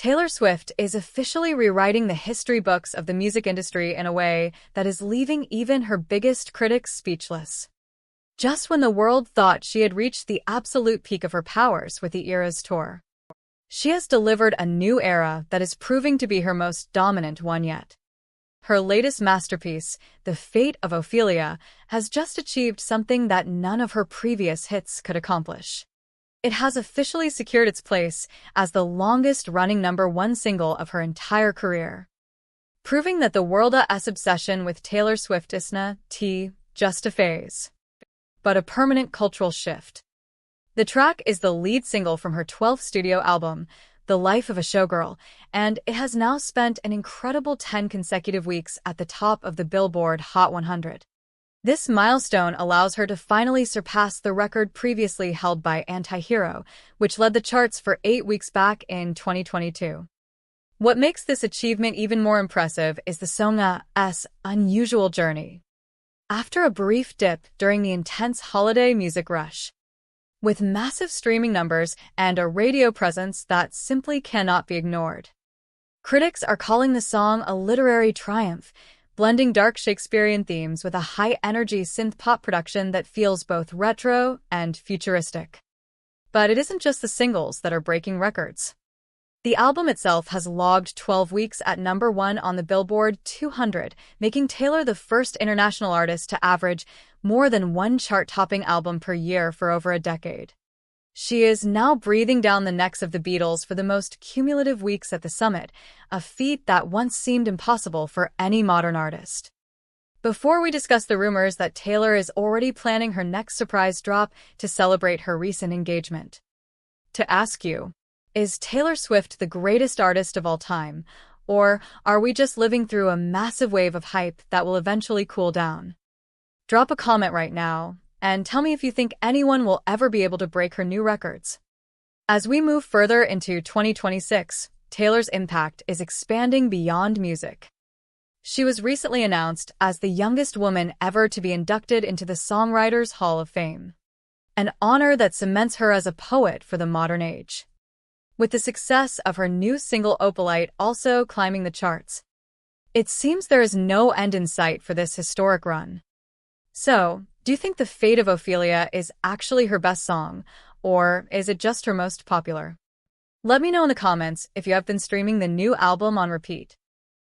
Taylor Swift is officially rewriting the history books of the music industry in a way that is leaving even her biggest critics speechless. Just when the world thought she had reached the absolute peak of her powers with the Eras tour, she has delivered a new era that is proving to be her most dominant one yet. Her latest masterpiece, The Fate of Ophelia, has just achieved something that none of her previous hits could accomplish. It has officially secured its place as the longest-running #1 single of her entire career, proving that the world's obsession with Taylor Swift isn't just a phase, but a permanent cultural shift. The track is the lead single from her 12th studio album, The Life of a Showgirl, and it has now spent an incredible 10 consecutive weeks at the top of the Billboard Hot 100. This milestone allows her to finally surpass the record previously held by Anti-Hero, which led the charts for 8 weeks back in 2022. What makes this achievement even more impressive is the song's unusual journey. After a brief dip during the intense holiday music rush, with massive streaming numbers and a radio presence that simply cannot be ignored, critics are calling the song a literary triumph, blending dark Shakespearean themes with a high-energy synth-pop production that feels both retro and futuristic. But it isn't just the singles that are breaking records. The album itself has logged 12 weeks at #1 on the Billboard 200, making Taylor the first international artist to average more than one chart-topping album per year for over a decade. She is now breathing down the necks of the Beatles for the most cumulative weeks at the summit, a feat that once seemed impossible for any modern artist. Before we discuss the rumors that Taylor is already planning her next surprise drop to celebrate her recent engagement, to ask you, is Taylor Swift the greatest artist of all time, or are we just living through a massive wave of hype that will eventually cool down? Drop a comment right now, and tell me if you think anyone will ever be able to break her new records. As we move further into 2026, Taylor's impact is expanding beyond music. She was recently announced as the youngest woman ever to be inducted into the Songwriters Hall of Fame, an honor that cements her as a poet for the modern age. With the success of her new single Opalite also climbing the charts, it seems there is no end in sight for this historic run. So, do you think The Fate of Ophelia is actually her best song, or is it just her most popular? Let me know in the comments if you have been streaming the new album on repeat.